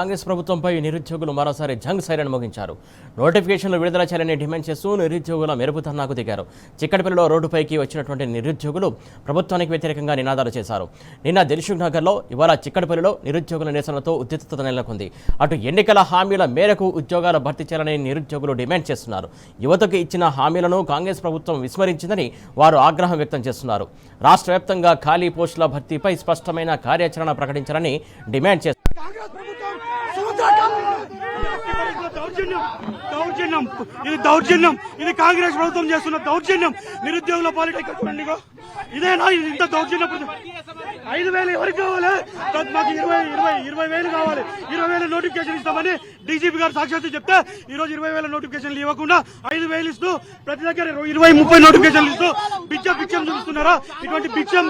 కాంగ్రెస్ ప్రభుత్వంపై నిరుద్యోగులు మరోసారి జంగ్ సైరన్ మోగించారు. నోటిఫికేషన్లు విడుదల చేయాలని డిమాండ్ చేస్తూ నిరుద్యోగుల మెరుపు ధర్నాకు దిగారు. చిక్కడపల్లిలో రోడ్డుపైకి వచ్చినటువంటి నిరుద్యోగులు ప్రభుత్వానికి వ్యతిరేకంగా నినాదాలు చేశారు. నిన్న దిల్సుఖ్ నగర్లో, ఇవాళ చిక్కడపల్లిలో నిరుద్యోగుల నిరసనతో ఉద్రిక్తత నెలకొంది. అటు ఎన్నికల హామీల మేరకు ఉద్యోగాల భర్తీ చేయాలని నిరుద్యోగులు డిమాండ్ చేస్తున్నారు. యువతకు ఇచ్చిన హామీలను కాంగ్రెస్ ప్రభుత్వం విస్మరించిందని వారు ఆగ్రహం వ్యక్తం చేస్తున్నారు. రాష్ట్ర వ్యాప్తంగా ఖాళీ పోస్టుల భర్తీపై స్పష్టమైన కార్యాచరణ ప్రకటించాలని డిమాండ్ చేస్తున్నారు. దౌర్జన్యం ఇది కాంగ్రెస్ ప్రభుత్వం చేస్తున్న దౌర్జన్యం. నిరుద్యోగుల పాలిటిక్స్ చూడండి, ఇదేనా ఇంత దౌర్జన్యం? 5,000 ఎవరికి కావాలి? మాకు 20,000 కావాలి. 20,000 నోటిఫికేషన్ ఇస్తామని డీజీపీ గారు సాక్షాత్తు చెప్తే ఈ రోజు 20,000 నోటిఫికేషన్లు ఇవ్వకుండా 5,000 ఇస్తూ ప్రతి దగ్గర 20-30 నోటిఫికేషన్లు ఇస్తూ బిచ్చం చూపిస్తున్నారా? ఇటువంటి బిచ్చం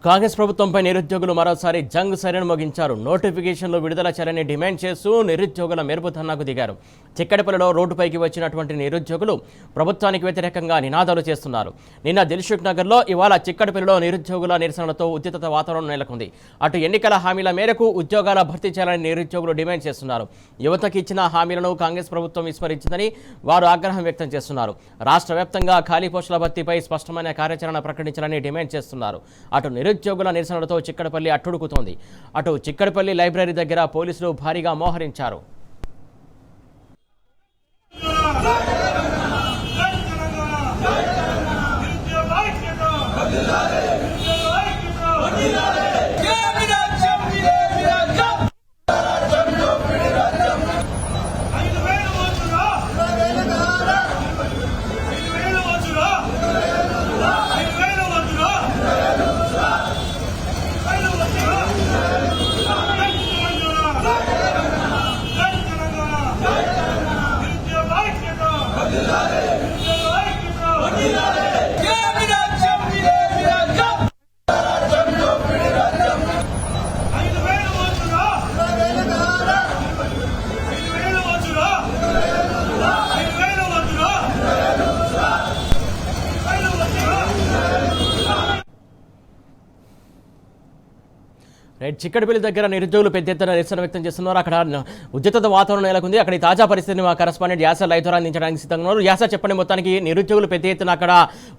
కాంగ్రెస్ ప్రభుత్వంపై నిరుద్యోగులు మరోసారి జంగ్ సైరన్ మోగించారు. నోటిఫికేషన్లు విడుదల చేయాలని డిమాండ్ చేస్తూ నిరుద్యోగుల మెరుపు ధర్నాకు దిగారు. చిక్కడపల్లిలో రోడ్డుపైకి వచ్చినటువంటి నిరుద్యోగులు ప్రభుత్వానికి వ్యతిరేకంగా నినాదాలు చేస్తున్నారు. నిన్న దిల్సుఖ్ నగర్లో, ఇవాళ చిక్కడపల్లిలో నిరుద్యోగుల నిరసనలతో ఉద్రిక్త వాతావరణం నెలకొంది. అటు ఎన్నికల హామీల మేరకు ఉద్యోగాల భర్తీ చేయాలని నిరుద్యోగులు డిమాండ్ చేస్తున్నారు. యువతకు ఇచ్చిన హామీలను కాంగ్రెస్ ప్రభుత్వం విస్మరించిందని వారు ఆగ్రహం వ్యక్తం చేస్తున్నారు. రాష్ట్ర వ్యాప్తంగా ఖాళీ పోస్టుల భర్తీపై స్పష్టమైన కార్యాచరణ ప్రకటించాలని డిమాండ్ చేస్తున్నారు. అటు నిరుద్యోగుల నిరసనలతో చిక్కడపల్లి అట్టుడుకుతోంది. అటు చిక్కడపల్లి లైబ్రరీ దగ్గర పోలీసులు భారీగా మోహరించారు. చిక్కడపల్లి దగ్గర నిరుద్యోగులు పెద్ద ఎత్తున నిరసన వ్యక్తం చేస్తున్నారు. అక్కడ ఉద్రిక్త వాతావరణం నెలకొంది. అక్కడ తాజా పరిస్థితిని మా కరెస్పాండెంట్ యాస లైవ్ ద్వారా అందించడానికి సిద్ధంగా ఉన్నారు. యాస, చెప్పండి, మొత్తానికి నిరుద్యోగులు పెద్ద ఎత్తున అక్కడ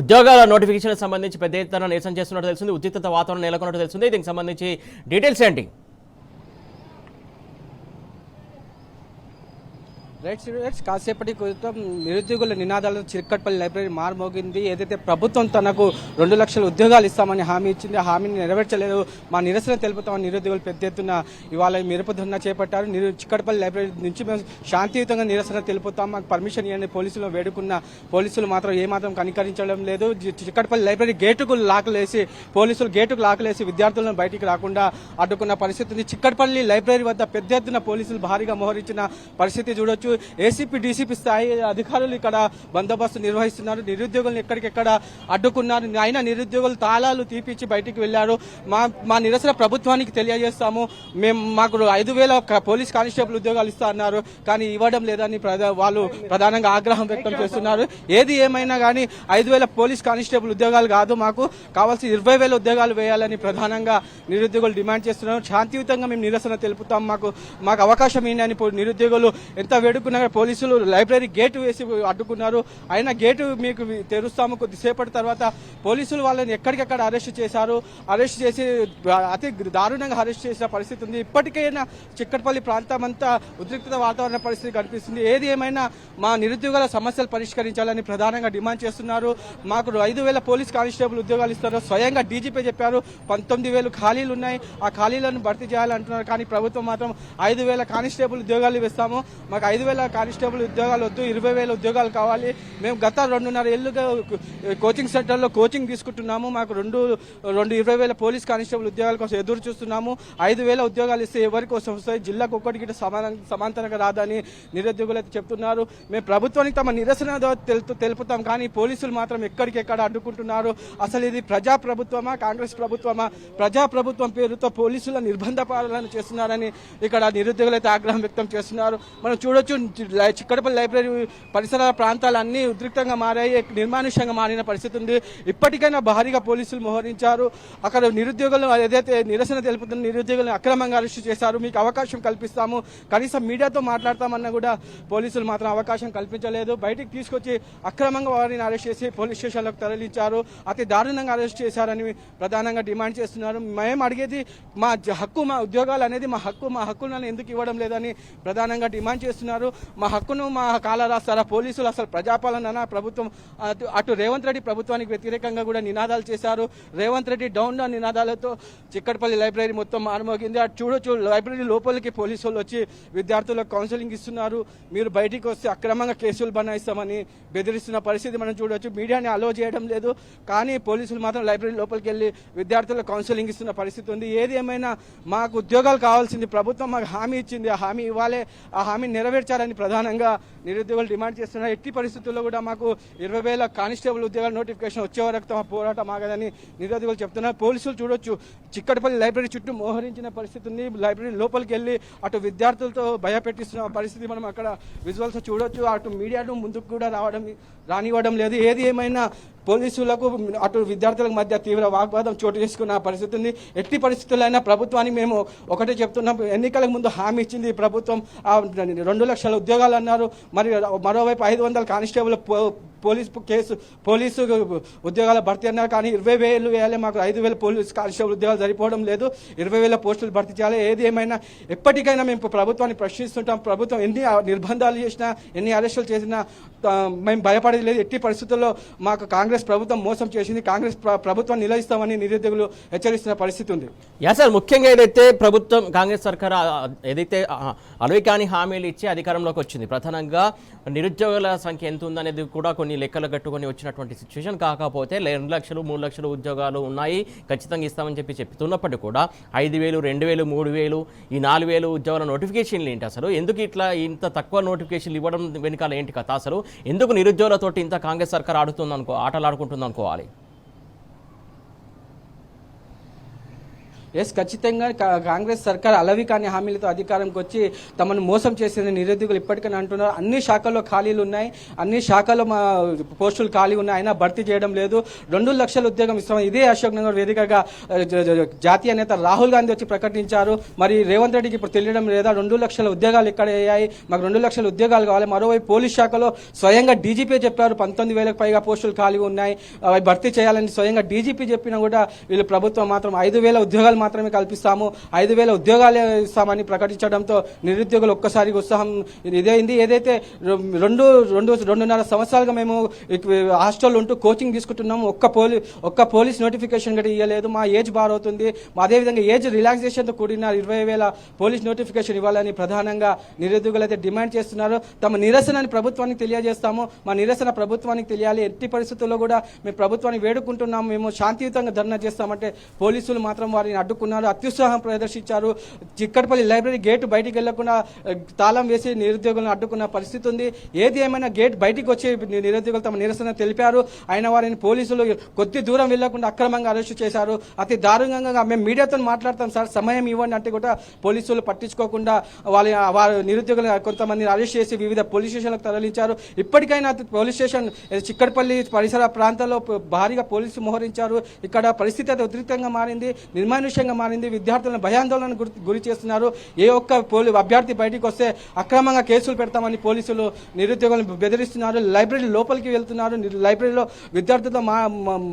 ఉద్యోగాల నోటిఫికేషన్ సంబంధించి పెద్ద ఎత్తున నిరసన చేస్తున్నట్టు తెలిసింది. ఉద్రిక్త వాతావరణం నెలకొన్నట్టు తెలిసింది. దీనికి సంబంధించి డీటెయిల్స్ ఏంటి? కాసేపటి క్రితం నిరుద్యోగుల నినాదాలు చిక్కడపల్లి లైబ్రరీ మారుమోగింది. ఏదైతే ప్రభుత్వం తనకు 2 లక్షల ఉద్యోగాలు ఇస్తామని హామీ ఇచ్చింది, ఆ హామీని నెరవేర్చలేదు. మా నిరసన తెలుపుతామని నిరుద్యోగులు పెద్ద ఎత్తున ఇవాళ మెరుపు ధర్నా చేపట్టారు. చిక్కడపల్లి లైబ్రరీ నుంచి మేము శాంతియుతంగా నిరసన తెలుపుతాం, మాకు పర్మిషన్ ఇవ్వండి పోలీసులు వేడుకున్న పోలీసులు మాత్రం ఏమాత్రం కనికరించడం లేదు. చిక్కడపల్లి లైబ్రరీ గేటుకు లాకులేసి విద్యార్థులను బయటికి రాకుండా అడ్డుకున్న పరిస్థితి ఉంది. చిక్కడపల్లి లైబ్రరీ వద్ద పెద్ద ఎత్తున పోలీసులు భారీగా మోహరించిన పరిస్థితి చూడొచ్చు. ఏసీపీ, డీసీపీ స్థాయి అధికారులు ఇక్కడ బందోబస్తు నిర్వహిస్తున్నారు. నిరుద్యోగులను ఎక్కడికెక్కడ అడ్డుకున్నారు. అయినా నిరుద్యోగులు తాళాలు తీపిచ్చి బయటికి వెళ్లారు. మా నిరసన ప్రభుత్వానికి తెలియజేస్తాము, మాకు 5,000 పోలీస్ కానిస్టేబుల్ ఉద్యోగాలు ఇస్తా అన్నారు, కానీ ఇవ్వడం లేదని వాళ్ళు ప్రధానంగా ఆగ్రహం వ్యక్తం చేస్తున్నారు. ఏది ఏమైనా కానీ 5,000 పోలీస్ కానిస్టేబుల్ ఉద్యోగాలు కాదు, మాకు కావాల్సిన 20,000 ఉద్యోగాలు వేయాలని ప్రధానంగా నిరుద్యోగులు డిమాండ్ చేస్తున్నారు. శాంతియుతంగా మేము నిరసన తెలుపుతాం, మాకు అవకాశం ఏంటని నిరుద్యోగులు ఎంత వేడుకున్నారు. పోలీసులు లైబ్రరీ గేటు వేసి అడ్డుకున్నారు. అయినా గేటు మీకు తెరుస్తాము కొద్దిసేపటి తర్వాత పోలీసులు వాళ్ళని ఎక్కడికెక్కడ అరెస్ట్ చేశారు. అరెస్ట్ చేసి అతి దారుణంగా అరెస్ట్ చేసిన పరిస్థితి ఉంది. ఇప్పటికైనా చిక్కడపల్లి ప్రాంతం అంతా ఉద్రిక్త వాతావరణ పరిస్థితి కనిపిస్తుంది. ఏది ఏమైనా మా నిరుద్యోగుల సమస్యలు పరిష్కరించాలని ప్రధానంగా డిమాండ్ చేస్తున్నారు. మాకు 5,000 పోలీస్ కానిస్టేబుల్ ఉద్యోగాలు ఇస్తారు. స్వయంగా డీజీపీ చెప్పారు 19,000 ఖాళీలు ఉన్నాయి, ఆ ఖాళీలను భర్తీ చేయాలంటున్నారు. కానీ ప్రభుత్వం మాత్రం 5,000 కానిస్టేబుల్ ఉద్యోగాలు ఇస్తాము, మాకు 5,000 5,000 కానిస్టేబుల్ ఉద్యోగాలు వద్దు, 20,000 ఉద్యోగాలు కావాలి. మేము గత 2.5 ఏళ్లుగా కోచింగ్ సెంటర్లో కోచింగ్ తీసుకుంటున్నాము. మాకు 20,000 పోలీస్ కానిస్టేబుల్ ఉద్యోగాల కోసం ఎదురు చూస్తున్నాము. 5,000 ఉద్యోగాలు ఇస్తే ఎవరి కోసం వస్తాయి? జిల్లాకు ఒక్కటికి సమాంతరంగా రాదని నిరుద్యోగులు అయితే చెప్తున్నారు. మేము ప్రభుత్వానికి తమ నిరసన తెలుపుతాం, కానీ పోలీసులు మాత్రం ఎక్కడికెక్కడ అడ్డుకుంటున్నారు. అసలు ఇది ప్రజాప్రభుత్వమా, కాంగ్రెస్ ప్రభుత్వమా? ప్రజాప్రభుత్వం పేరుతో పోలీసుల నిర్బంధ పాలన చేస్తున్నారని ఇక్కడ నిరుద్యోగులు అయితే ఆగ్రహం వ్యక్తం చేస్తున్నారు. మనం చూడొచ్చు, చిక్కడపల్లి లైబ్రరీ పరిసర ప్రాంతాలన్నీ ఉద్రిక్తంగా మారాయి, నిర్మానుష్యంగా మారిన పరిస్థితి ఉంది. ఇప్పటికైనా భారీగా పోలీసులు మోహరించారు. అక్కడ నిరుద్యోగులు ఏదైతే నిరసన తెలుపుతున్న నిరుద్యోగులను అక్రమంగా అరెస్టు చేశారు. మీకు అవకాశం కల్పిస్తాము, కనీసం మీడియాతో మాట్లాడతామన్నా కూడా పోలీసులు మాత్రం అవకాశం కల్పించలేదు. బయటికి తీసుకొచ్చి అక్రమంగా వారిని అరెస్ట్ చేసి పోలీస్ స్టేషన్లకు తరలించారు. అతి దారుణంగా అరెస్ట్ చేశారని ప్రధానంగా డిమాండ్ చేస్తున్నారు. మేము అడిగేది మా హక్కు, మా ఉద్యోగాలు అనేది మా హక్కులను ఎందుకు ఇవ్వడం లేదని ప్రధానంగా డిమాండ్ చేస్తున్నారు. మా హక్కును మా కాల రాస్తారా పోలీసులు? అసలు ప్రజాపాలన ప్రభుత్వం అటు రేవంత్ రెడ్డి ప్రభుత్వానికి వ్యతిరేకంగా కూడా నినాదాలు చేశారు. రేవంత్ రెడ్డి డౌన్ నినాదాలతో చిక్కడపల్లి లైబ్రరీ మొత్తం మారుమోగింది. అటు చూడొచ్చు, లైబ్రరీ లోపలికి పోలీసులు వచ్చి విద్యార్థులకు కౌన్సిలింగ్ ఇస్తున్నారు. మీరు బయటికి వస్తే అక్రమంగా కేసులు బనాయిస్తామని బెదిరిస్తున్న పరిస్థితి మనం చూడొచ్చు. మీడియాని అలో చేయడం లేదు, కానీ పోలీసులు మాత్రం లైబ్రరీ లోపలికి వెళ్ళి విద్యార్థులకు కౌన్సిలింగ్ ఇస్తున్న పరిస్థితి ఉంది. ఏది ఏమైనా మాకు ఉద్యోగాలు కావాల్సింది, ప్రభుత్వం మాకు హామీ ఇచ్చింది, ఆ హామీ ఇవ్వాలి, ఆ హామీ నెరవేర్చాలని ప్రధానంగా నిరుద్యోగులు డిమాండ్ చేస్తున్నారు. ఎట్టి పరిస్థితుల్లో కూడా మాకు 20,000 కానిస్టేబుల్ ఉద్యోగాల నోటిఫికేషన్ వచ్చే వరకు తమ పోరాటం ఆగదని నిరుద్యోగులు చెప్తున్నారు. పోలీసులు చూడొచ్చు, చిక్కడపల్లి లైబ్రరీ చుట్టూ మోహరించిన పరిస్థితి ఉంది. లైబ్రరీ లోపలికి వెళ్ళి అటు విద్యార్థులతో భయపెట్టిస్తున్న పరిస్థితి మనం అక్కడ విజువల్స్ చూడొచ్చు. అటు మీడియాను ముందుకు కూడా రానివ్వడం లేదు. ఏది ఏమైనా పోలీసులకు అటు విద్యార్థులకు మధ్య తీవ్ర వాగ్వాదం చోటు చేసుకున్న పరిస్థితి ఉంది. ఎట్టి పరిస్థితుల్లో ప్రభుత్వానికి మేము ఒకటే చెప్తున్నాం, ఎన్నికలకు ముందు హామీ ఇచ్చింది ప్రభుత్వం, 2 లక్షల ఉద్యోగాలు అన్నారు. మరి మరోవైపు 500 కానిస్టేబుల్ పోలీసు ఉద్యోగాల భర్తీ అన్నారు, కానీ 20,000 వేయాలి. మాకు 5,000 పోలీసు కానిస్టేబుల్ ఉద్యోగాలు సరిపోవడం లేదు, 20,000 పోస్టులు భర్తీ చేయాలి. ఏది ఏమైనా ఎప్పటికైనా మేము ప్రభుత్వాన్ని ప్రశ్నిస్తుంటాం. ప్రభుత్వం ఎన్ని నిర్బంధాలు చేసినా, ఎన్ని అరెస్టులు చేసినా మేము భయపడేది లేదు. ఎట్టి పరిస్థితుల్లో మాకు కాంగ్రెస్ ప్రభుత్వం మోసం చేసింది, కాంగ్రెస్ ప్రభుత్వం నిలదీస్తామని నిరుద్యోగులు హెచ్చరిస్తున్న పరిస్థితి ఉంది. సార్, ముఖ్యంగా ఏదైతే ప్రభుత్వం కాంగ్రెస్ సర్కార్ ఏదైతే అలవికాని హామీలు ఇచ్చి అధికారంలోకి వచ్చింది, ప్రధానంగా నిరుద్యోగుల సంఖ్య ఎంత ఉందనేది కూడా కొన్ని లెక్కలు కట్టుకొని వచ్చినటువంటి సిచ్యువేషన్. కాకపోతే 2 లక్షలు 3 లక్షలు ఉద్యోగాలు ఉన్నాయి, ఖచ్చితంగా ఇస్తామని చెప్తున్నప్పటికీ కూడా 5,000, 2,000, 3,000 ఈ 4,000 ఉద్యోగాల నోటిఫికేషన్లు ఏంటి? అసలు ఎందుకు ఇట్లా ఇంత తక్కువ నోటిఫికేషన్లు ఇవ్వడం వెనుకాల ఏంటి కథ? అసలు ఎందుకు నిరుద్యోగులతోటి ఇంత కాంగ్రెస్ సర్కార్ ఆటలాడుకుంటుంది అనుకోవాలి? ఖచ్చితంగా కాంగ్రెస్ సర్కార్ అలవి కాని హామీలతో అధికారంకి వచ్చి తమను మోసం చేసిన నిరుద్యోగులు ఇప్పటికైనా అంటున్నారు. అన్ని శాఖల్లో ఖాళీలు ఉన్నాయి, అన్ని శాఖల్లో మా పోస్టులు ఖాళీ ఉన్నాయి, అయినా భర్తీ చేయడం లేదు. 2 లక్షల ఉద్యోగం ఇస్తామని ఇదే అశోక్ నగర్ వేదికగా జాతీయ నేత రాహుల్ గాంధీ వచ్చి ప్రకటించారు. మరి రేవంత్ రెడ్డికి ఇప్పుడు తెలియడం లేదా 2 లక్షల ఉద్యోగాలు ఇక్కడ అయ్యాయి, మాకు 2 లక్షల ఉద్యోగాలు కావాలి. మరోవైపు పోలీస్ శాఖలో స్వయంగా డీజీపీ చెప్పారు 19,000కు పైగా పోస్టులు ఖాళీ ఉన్నాయి, అవి భర్తీ చేయాలని స్వయంగా డీజీపీ చెప్పినా కూడా వీళ్ళు ప్రభుత్వం మాత్రం 5,000 ఉద్యోగాలు మాత్రమే కల్పిస్తాము, 5,000 ఉద్యోగాలు ఇస్తామని ప్రకటించడంతో నిరుద్యోగులు ఒక్కసారిగా ఉత్సాహం ఇదైంది. ఏదైతే 2.5 సంవత్సరాలుగా మేము హాస్టల్ ఉంటూ కోచింగ్ తీసుకుంటున్నాము, ఒక్క పోలీస్ నోటిఫికేషన్ కూడా ఇవ్వలేదు. మా ఏజ్ బార్ అవుతుంది, అదేవిధంగా ఏజ్ రిలాక్సేషన్తో కూడిన 20,000 పోలీస్ నోటిఫికేషన్ ఇవ్వాలని ప్రధానంగా నిరుద్యోగులు అయితే డిమాండ్ చేస్తున్నారు. తమ నిరసనని ప్రభుత్వానికి తెలియజేస్తాము, మా నిరసన ప్రభుత్వానికి తెలియాలి, ఎట్టి పరిస్థితుల్లో కూడా మేము ప్రభుత్వాన్ని వేడుకుంటున్నాము, మేము శాంతియుతంగా ధర్నా చేస్తామంటే పోలీసులు మాత్రం వారిని అడ్డుకున్నారు, అత్యుత్సాహం ప్రదర్శించారు. చిక్కడపల్లి లైబ్రరీ గేటు బయటికి వెళ్లకుండా తాళం వేసి నిరుద్యోగులను అడ్డుకున్న పరిస్థితి ఉంది. ఏది ఏమైనా గేట్ బయటికి వచ్చి నిరుద్యోగులు తమ నిరసన తెలిపారు, అయిన వారిని పోలీసులు కొద్ది దూరం వెళ్లకుండా అక్రమంగా అరెస్టు చేశారు. అతి దారుణంగా మేము మీడియాతో మాట్లాడతాం సార్, సమయం ఇవ్వండి అంటే కూడా పోలీసులు పట్టించుకోకుండా వారి నిరుద్యోగులు కొంతమందిని అరెస్ట్ చేసి వివిధ పోలీస్ స్టేషన్లకు తరలించారు. ఇప్పటికైనా పోలీస్ స్టేషన్ చిక్కడపల్లి పరిసర ప్రాంతాల్లో భారీగా పోలీసులు మోహరించారు. ఇక్కడ పరిస్థితి అయితే ఉద్రిక్తంగా మారింది, నిర్మానుష్యంగా మారింది. విద్యార్థులను భయాందోళన గురి చేస్తున్నారు. ఏ ఒక్క అభ్యర్థి బయటికి వస్తే అక్రమంగా కేసులు పెడతామని పోలీసులు నిరుద్యోగులను బెదిరిస్తున్నారు. లైబ్రరీ లోపలికి వెళ్తున్నారు, లైబ్రరీలో విద్యార్థులతో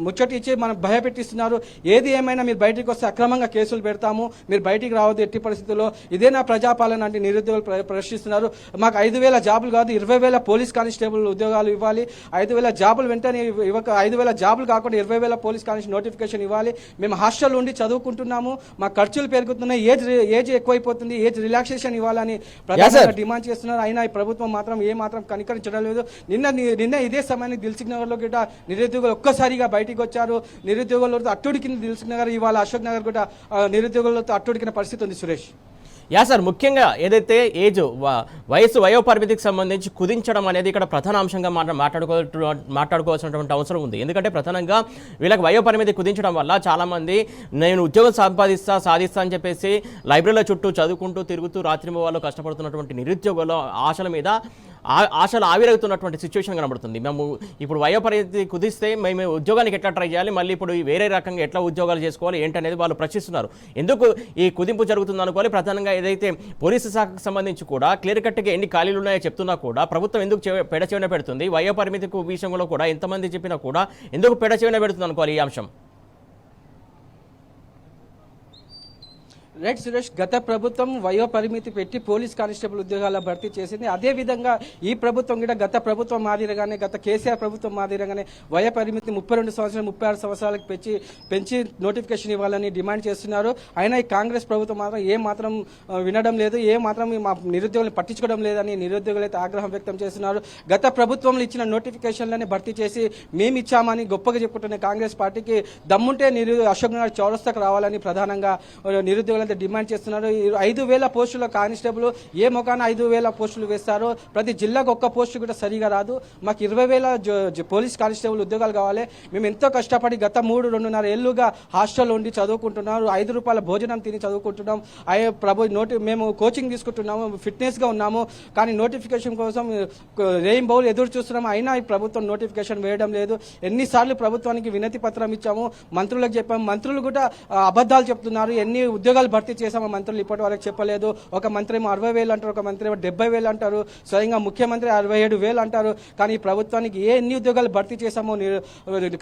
ముచ్చటి ఇచ్చి మనం భయపెట్టిస్తున్నారు. ఏది ఏమైనా మీరు బయటికి వస్తే అక్రమంగా కేసులు పెడతాము, మీరు బయటికి రావద్దు ఎట్టి పరిస్థితుల్లో, ఇదే నా ప్రజాపాలన అంటే నిరుద్యోగులు ప్రశ్నిస్తున్నారు. మాకు 5,000 జాబులు కాదు, 20,000 పోలీస్ కానిస్టేబుల్ ఉద్యోగాలు ఇవ్వాలి. 5,000 జాబులు వెంటనే 5,000 జాబులు కాకుండా 20,000 పోలీస్ కానిస్టేబుల్ నోటిఫికేషన్ ఇవ్వాలి. మేము హాస్టల్ ఉండి చదువుకుంటున్నాము, ఉన్నాము, మా ఖర్చులు పెరుగుతున్నాయి, ఏజ్ ఎక్కువైపోతుంది, ఏజ్ రిలాక్సేషన్ ఇవ్వాలని ప్రధానంగా డిమాండ్ చేస్తున్నారు. అయినా ఈ ప్రభుత్వం మాత్రం ఏ మాత్రం కనికరించడం లేదు. నిన్న ఇదే సమయానికి దిల్సుఖ్ నగర్ లో కూడా నిరుద్యోగులు ఒక్కసారిగా బయటికి వచ్చారు. నిరుద్యోగులతో అట్టుడికిన దిల్సుఖ్ నగర్, ఇవాళ అశోక్ నగర్ కూడా నిరుద్యోగులతో అట్టుడికిన పరిస్థితి ఉంది సురేష్. యా సార్, ముఖ్యంగా ఏదైతే వయో పరిమితికి సంబంధించి కుదించడం అనేది ఇక్కడ ప్రధాన అంశంగా మాట్లాడుకోవాల్సినటువంటి అవసరం ఉంది. ఎందుకంటే ప్రధానంగా వీళ్ళకి వయో పరిమితి కుదించడం వల్ల చాలామంది నేను ఉద్యోగం సాధిస్తా అని చెప్పేసి లైబ్రరీల చుట్టూ చదువుకుంటూ తిరుగుతూ రాత్రింబవళ్ళు కష్టపడుతున్నటువంటి నిరుద్యోగుల ఆశలు ఆవిరవుతున్నటువంటి సిచ్యువేషన్ కనబడుతుంది. మేము ఇప్పుడు వయో పరిమితి కుదిస్తే మేము ఉద్యోగానికి ఎట్లా ట్రై చేయాలి, మళ్ళీ ఇప్పుడు వేరే రకంగా ఎట్లా ఉద్యోగాలు చేసుకోవాలి ఏంటనేది వాళ్ళు ప్రశ్నిస్తున్నారు. ఎందుకు ఈ కుదింపు జరుగుతుంది అనుకోవాలి. ప్రధానంగా ఏదైతే పోలీసు శాఖకు సంబంధించి కూడా క్లియర్ కట్గా ఎన్ని ఖాళీలు ఉన్నాయో చెప్తున్నా కూడా ప్రభుత్వం ఎందుకు పెడచెవిన పెడుతుంది, వయో పరిమితి విషయంలో కూడా ఎంతమంది చెప్పినా కూడా ఎందుకు పెడచెవిన పెడుతుంది అనుకోవాలి ఈ అంశం. రైట్ సురేష్, గత ప్రభుత్వం వయో పరిమితి పెట్టి పోలీస్ కానిస్టేబుల్ ఉద్యోగాల భర్తీ చేసింది. అదేవిధంగా ఈ ప్రభుత్వం కూడా గత ప్రభుత్వం మాదిరిగానే, గత కేసీఆర్ ప్రభుత్వం మాదిరిగానే వయో పరిమితి 32 సంవత్సరాలు 36 సంవత్సరాలకు పెంచి నోటిఫికేషన్ ఇవ్వాలని డిమాండ్ చేస్తున్నారు. అయినా ఈ కాంగ్రెస్ ప్రభుత్వం మాత్రం ఏ మాత్రం వినడం లేదు, ఏ మాత్రం మా నిరుద్యోగులను పట్టించుకోవడం లేదని నిరుద్యోగులు అయితే ఆగ్రహం వ్యక్తం చేస్తున్నారు. గత ప్రభుత్వంలో ఇచ్చిన నోటిఫికేషన్లని భర్తీ చేసి మేము ఇచ్చామని గొప్పగా చెప్పుకుంటున్న కాంగ్రెస్ పార్టీకి దమ్ముంటే అశోక్ నగర్ చౌరస్తాకు రావాలని ప్రధానంగా నిరుద్యోగులు డిమాండ్ చేస్తున్నారు. 5,000 పోస్టుల కానిస్టేబుల్ ఏ మొఖాన 5,000 పోస్టులు వేస్తారో, ప్రతి జిల్లాకు ఒక్క పోస్టు కూడా సరిగా రాదు. మాకు 20,000 పోలీస్ కానిస్టేబుల్ ఉద్యోగాలు కావాలి. మేము ఎంతో కష్టపడి గత 3-2.5 ఏళ్లుగా హాస్టల్లో ఉండి చదువుకుంటున్నాం, 5 రూపాయల భోజనం తిని చదువుకుంటున్నాం, మేము కోచింగ్ తీసుకుంటున్నాము, ఫిట్నెస్గా ఉన్నాము. కానీ నోటిఫికేషన్ కోసం రెయిన్బోలు ఎదురు చూస్తున్నాం. అయినా ఈ ప్రభుత్వం నోటిఫికేషన్ వేయడం లేదు. ఎన్నిసార్లు ప్రభుత్వానికి వినతి పత్రం ఇచ్చాము, మంత్రులకు చెప్పాము, మంత్రులు కూడా అబద్ధాలు చెప్తున్నారు. ఎన్ని ఉద్యోగాలు భర్తీ చేశామో మంత్రులు ఇప్పటి వరకు చెప్పలేదు. ఒక మంత్రి ఏమో 60,000 అంటారు, ఒక మంత్రి ఏమో 70,000 అంటారు, స్వయంగా ముఖ్యమంత్రి 67,000 అంటారు. కానీ ఈ ప్రభుత్వానికి ఎన్ని ఉద్యోగాలు భర్తీ చేశామో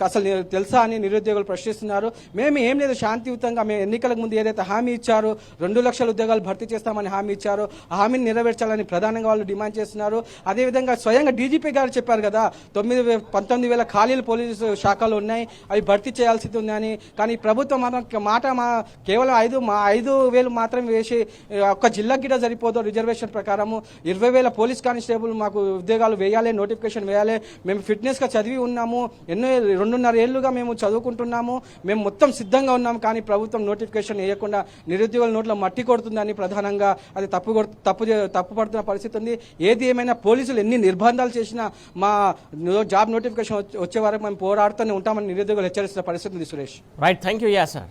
అసలు తెలుసా అని నిరుద్యోగులు ప్రశ్నిస్తున్నారు. మేము ఏం లేదు, శాంతియుతంగా మేము ఎన్నికలకు ముందు ఏదైతే హామీ ఇచ్చారో 2 లక్షల ఉద్యోగాలు భర్తీ చేస్తామని హామీ ఇచ్చారో ఆ హామీని నెరవేర్చాలని ప్రధానంగా వాళ్ళు డిమాండ్ చేస్తున్నారు. అదేవిధంగా స్వయంగా డీజీపీ గారు చెప్పారు కదా, 19,000 ఖాళీలు పోలీసు శాఖలు ఉన్నాయి, అవి భర్తీ చేయాల్సింది ఉందని. కానీ ప్రభుత్వం కేవలం 5,000 మాత్రం వేసి ఒక్క జిల్లాకి కూడా సరిపోదు. రిజర్వేషన్ ప్రకారము 20,000 పోలీస్ కానిస్టేబుల్ మాకు ఉద్యోగాలు వేయాలి, నోటిఫికేషన్ వేయాలి. మేము ఫిట్నెస్గా చదివి ఉన్నాము, 2.5 ఏళ్లుగా మేము చదువుకుంటున్నాము, మేము మొత్తం సిద్ధంగా ఉన్నాము. కానీ ప్రభుత్వం నోటిఫికేషన్ వేయకుండా నిరుద్యోగుల నోట్లో మట్టి కొడుతుందని ప్రధానంగా అది తప్పు పడుతున్న పరిస్థితి ఉంది. ఏది ఏమైనా పోలీసులు ఎన్ని నిర్బంధాలు చేసినా మా జాబ్ నోటిఫికేషన్ వచ్చే వరకు మేము పోరాడుతూనే ఉంటామని నిరుద్యోగులు హెచ్చరిస్తున్న పరిస్థితి ఉంది Suresh. Right, thank you. Yeah sir.